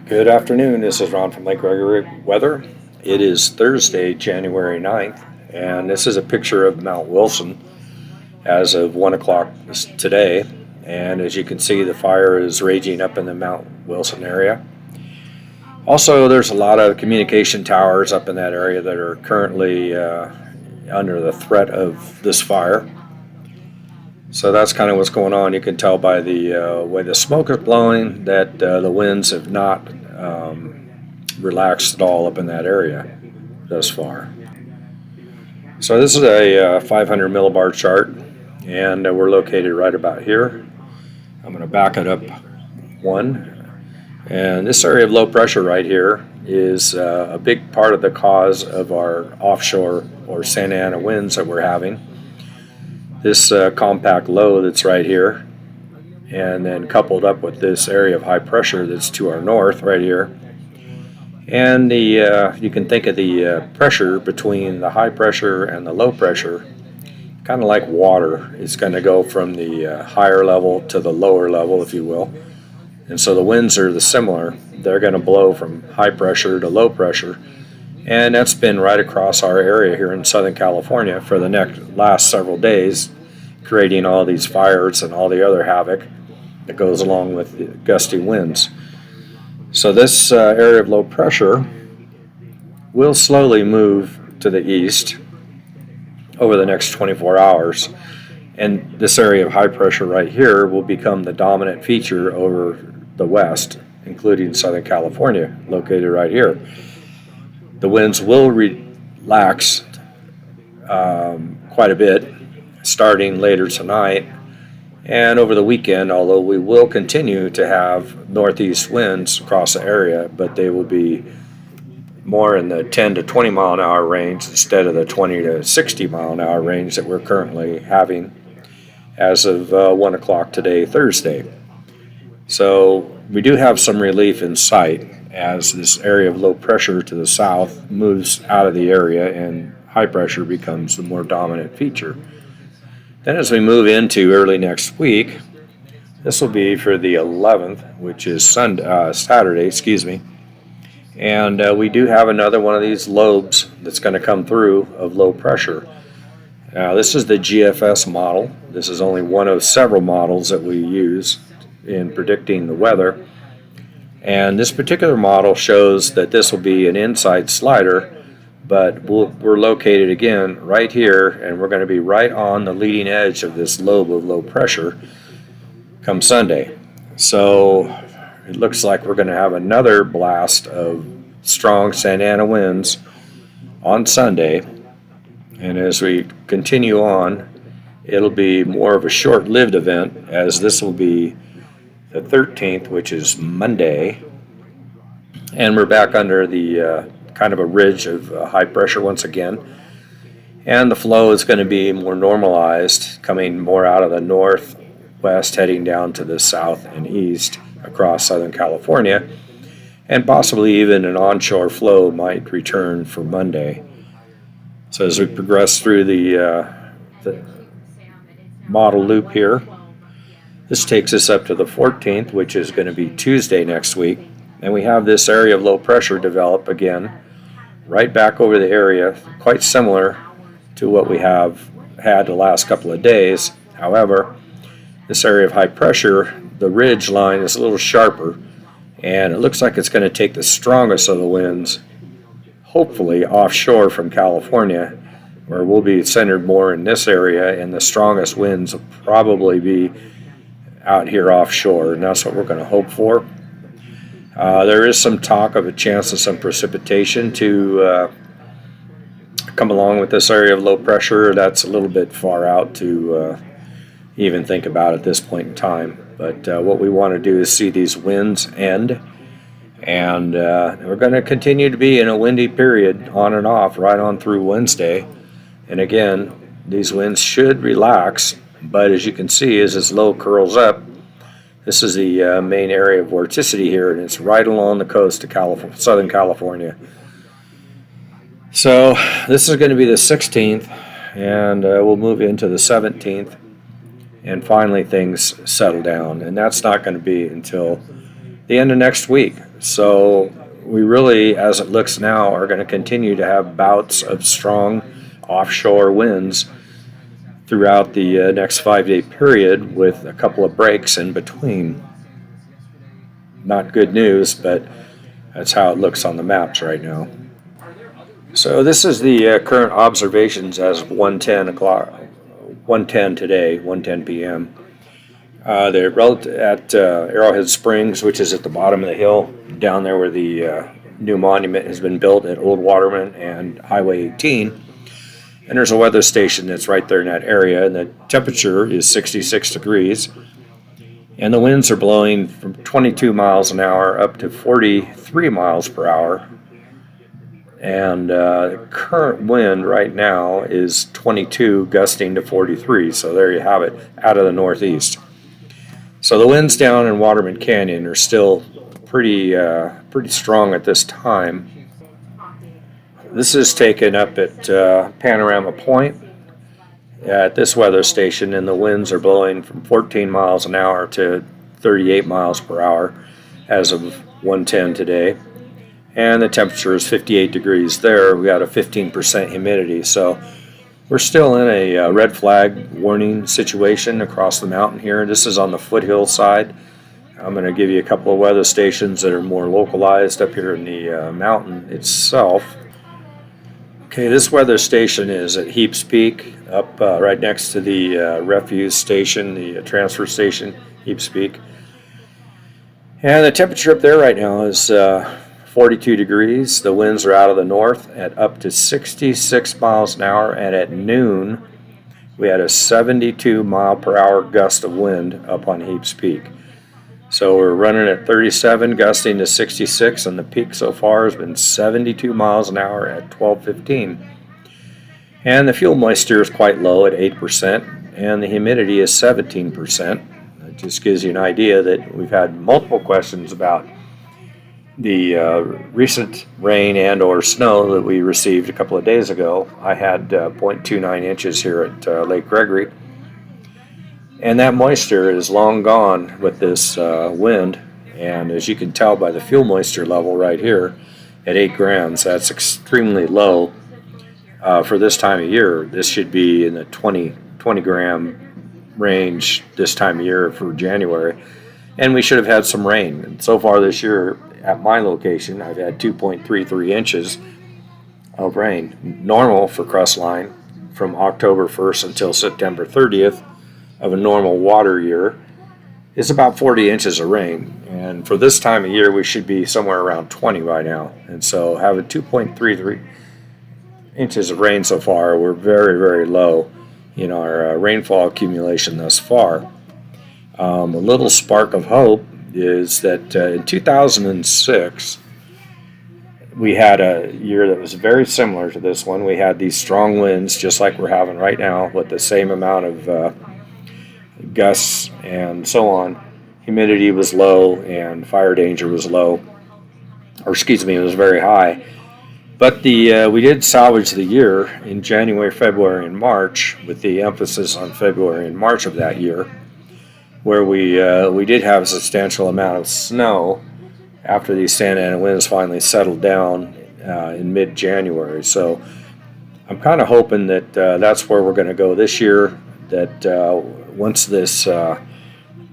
Good afternoon. This is Ron from Lake Gregory Weather. It is Thursday, January 9th, and this is a picture of Mount Wilson as of 1 o'clock today. And as you can see, the fire is raging up in the Mount Wilson area. Also, there's a lot of communication towers up in that area that are currently under the threat of this fire. So that's kind of what's going on. You can tell by the way the smoke is blowing that the winds have not relaxed at all up in that area thus far. So this is a 500 millibar chart, and we're located right about here. I'm going to back it up one. And this area of low pressure right here is a big part of the cause of our offshore or Santa Ana winds that we're having. This compact low that's right here, and then coupled up with this area of high pressure that's to our north right here. And you can think of the pressure between the high pressure and the low pressure kind of like water. It's going to go from the higher level to the lower level, if you will. And so the winds are similar. They're going to blow from high pressure to low pressure. And that's been right across our area here in Southern California for the last several days, creating all these fires and all the other havoc that goes along with the gusty winds. So this area of low pressure will slowly move to the east over the next 24 hours. And this area of high pressure right here will become the dominant feature over the west, including Southern California, located right here. The winds will relax quite a bit starting later tonight and over the weekend, although we will continue to have northeast winds across the area, but they will be more in the 10 to 20 mile an hour range instead of the 20 to 60 mile an hour range that we're currently having as of 1 o'clock today, Thursday. So we do have some relief in sight as this area of low pressure to the south moves out of the area and high pressure becomes the more dominant feature. Then as we move into early next week, this will be for the 11th, which is Saturday, and we do have another one of these lobes that's going to come through of low pressure. Now this is the GFS model. This is only one of several models that we use in predicting the weather. And this particular model shows that this will be an inside slider, but we're located again right here, and we're going to be right on the leading edge of this lobe of low pressure come Sunday. So it looks like we're going to have another blast of strong Santa Ana winds on Sunday. And as we continue on, it'll be more of a short-lived event, as this will be the 13th, which is Monday, and we're back under the kind of a ridge of high pressure once again, and the flow is going to be more normalized, coming more out of the northwest, heading down to the south and east across Southern California, and possibly even an onshore flow might return for Monday. So as we progress through the model loop here, this takes us up to the 14th, which is going to be Tuesday next week. And we have this area of low pressure develop again, right back over the area, quite similar to what we have had the last couple of days. However, this area of high pressure, the ridge line is a little sharper, and it looks like it's going to take the strongest of the winds, hopefully offshore from California, where we'll be centered more in this area, and the strongest winds will probably be out here offshore, and that's what we're going to hope for. There is some talk of a chance of some precipitation to come along with this area of low pressure. That's a little bit far out to even think about at this point in time. But what we want to do is see these winds end, and we're going to continue to be in a windy period on and off right on through Wednesday. And again, these winds should relax, but as you can see, as this low curls up, this is the main area of vorticity here, and it's right along the coast of Southern California. So this is going to be the 16th, and we'll move into the 17th, and finally things settle down. And that's not going to be until the end of next week. So we really, as it looks now, are going to continue to have bouts of strong offshore winds throughout the next 5-day period, with a couple of breaks in between. Not good news, but that's how it looks on the maps right now. So this is the current observations as of 1:10 today, 1:10 p.m. They're at Arrowhead Springs, which is at the bottom of the hill, down there where the new monument has been built at Old Waterman and Highway 18. And there's a weather station that's right there in that area, and the temperature is 66 degrees. And the winds are blowing from 22 miles an hour up to 43 miles per hour. And the current wind right now is 22, gusting to 43. So there you have it, out of the northeast. So the winds down in Waterman Canyon are still pretty strong at this time. This is taken up at Panorama Point at this weather station, and the winds are blowing from 14 miles an hour to 38 miles per hour as of 1:10 today. And the temperature is 58 degrees there. We got a 15% humidity, so we're still in a red flag warning situation across the mountain here. This is on the foothill side. I'm going to give you a couple of weather stations that are more localized up here in the mountain itself. Okay, this weather station is at Heaps Peak, up right next to the refuse station, the transfer station, Heaps Peak. And the temperature up there right now is 42 degrees. The winds are out of the north at up to 66 miles an hour, and at noon we had a 72 mile per hour gust of wind up on Heaps Peak. So we're running at 37, gusting to 66, and the peak so far has been 72 miles an hour at 12:15. And the fuel moisture is quite low at 8%, and the humidity is 17%. It just gives you an idea that we've had multiple questions about the recent rain and or snow that we received a couple of days ago. I had 0.29 inches here at Lake Gregory. And that moisture is long gone with this wind, and as you can tell by the fuel moisture level right here at 8 grams, that's extremely low for this time of year. This should be in the 20 gram range this time of year for January, and we should have had some rain. And so far this year at my location, I've had 2.33 inches of rain. Normal for Crestline from October 1st until September 30th of a normal water year is about 40 inches of rain, and for this time of year we should be somewhere around 20 by now. And so having 2.33 inches of rain so far, we're very, very low in our rainfall accumulation thus far. A little spark of hope is that in 2006 we had a year that was very similar to this one. We had these strong winds just like we're having right now, with the same amount of gusts and so on. Humidity was low and fire danger was low, or excuse me, it was very high. But we did salvage the year in January, February, and March, with the emphasis on February and March of that year, where we did have a substantial amount of snow after these Santa Ana winds finally settled down in mid-January. So I'm kind of hoping that that's where we're going to go this year, that once this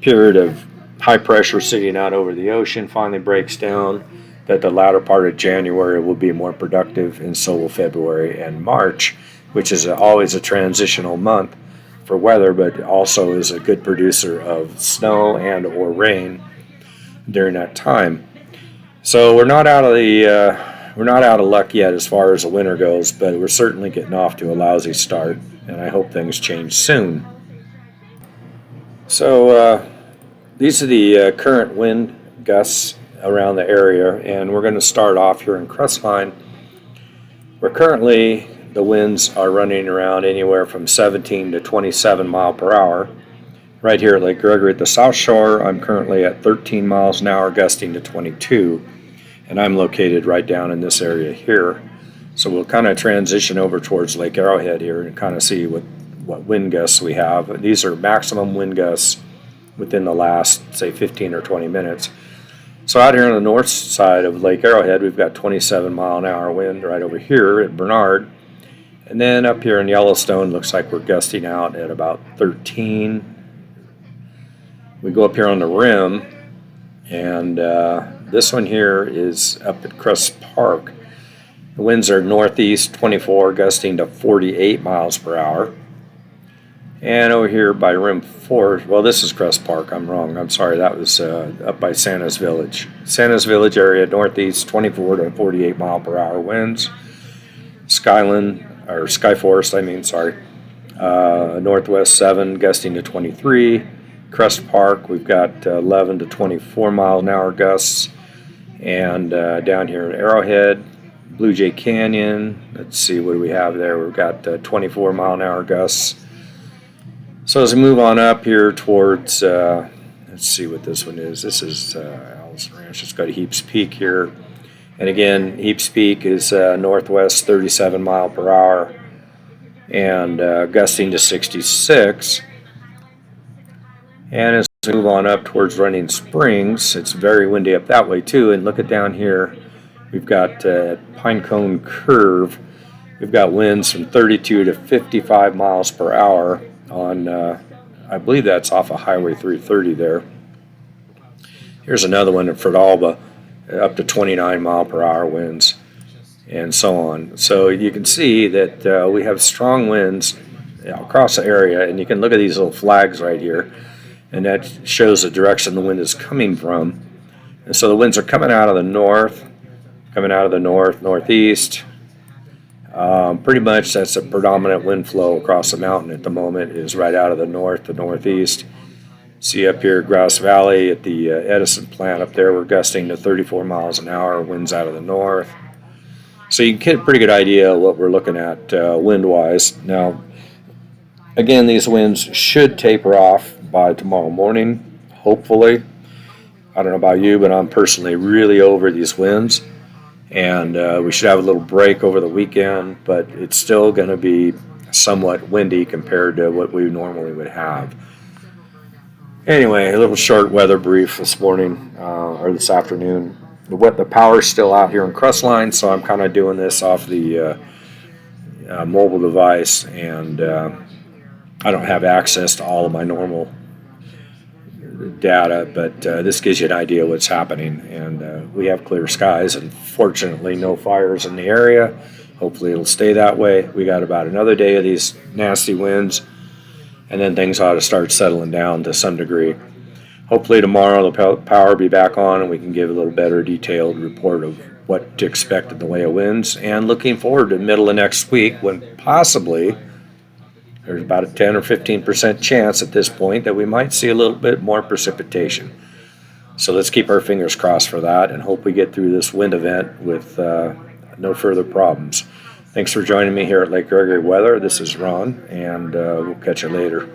period of high pressure sitting out over the ocean finally breaks down, that the latter part of January will be more productive, and so will February and March, which is always a transitional month for weather, but also is a good producer of snow and or rain during that time. So we're not out of luck yet as far as the winter goes, but we're certainly getting off to a lousy start, and I hope things change soon. So these are the current wind gusts around the area, and we're going to start off here in Crestline, where currently the winds are running around anywhere from 17 to 27 mile per hour. Right here at Lake Gregory at the South Shore, I'm currently at 13 miles an hour, gusting to 22, and I'm located right down in this area here. So we'll kind of transition over towards Lake Arrowhead here and kind of see what wind gusts we have. These are maximum wind gusts within the last, say, 15 or 20 minutes. So out here on the north side of Lake Arrowhead, we've got 27-mile-an-hour wind right over here at Bernard. And then up here in Yellowstone, looks like we're gusting out at about 13. We go up here on the rim, and this one here is up at Crest Park. The winds are northeast 24, gusting to 48 miles per hour. And over here by Rim 4, well, this is Crest Park. I'm wrong. I'm sorry. That was up by Santa's Village. Santa's Village area, northeast 24 to 48 mile per hour winds. Skyforest, northwest 7, gusting to 23. Crest Park, we've got 11 to 24 mile an hour gusts. And down here at Arrowhead, Blue Jay Canyon, let's see, what do we have there? We've got 24 mile an hour gusts. So as we move on up here towards, let's see what this one is. This is Allison Ranch. Let's go to Heaps Peak here. And again, Heaps Peak is northwest 37 mile per hour and gusting to 66. And as we move on up towards Running Springs, it's very windy up that way too. And look at down here, we've got Pinecone Curve. We've got winds from 32 to 55 miles per hour on, I believe that's off of Highway 330 there. Here's another one at Fredalba, up to 29 mile per hour winds, and so on. So you can see that we have strong winds across the area, and you can look at these little flags right here, and that shows the direction the wind is coming from. And so the winds are coming out of the north, northeast. Pretty much that's a predominant wind flow across the mountain at the moment, is right out of the north to northeast. See up here Grass Valley at the Edison plant up there, we're gusting to 34 miles an hour, winds out of the north. So you can get a pretty good idea of what we're looking at wind-wise. Now, again, these winds should taper off by tomorrow morning, hopefully. I don't know about you, but I'm personally really over these winds. And we should have a little break over the weekend, but it's still going to be somewhat windy compared to what we normally would have. Anyway, a little short weather brief this morning or this afternoon. The power's still out here in Crestline, so I'm kind of doing this off the mobile device, and I don't have access to all of my normal data, but this gives you an idea of what's happening. And we have clear skies and fortunately no fires in the area. Hopefully it'll stay that way. We got about another day of these nasty winds, and then things ought to start settling down to some degree. Hopefully tomorrow the power will be back on and we can give a little better detailed report of what to expect in the way of winds, and looking forward to the middle of next week when possibly there's about a 10 or 15% chance at this point that we might see a little bit more precipitation. So let's keep our fingers crossed for that and hope we get through this wind event with no further problems. Thanks for joining me here at Lake Gregory Weather. This is Ron, and we'll catch you later.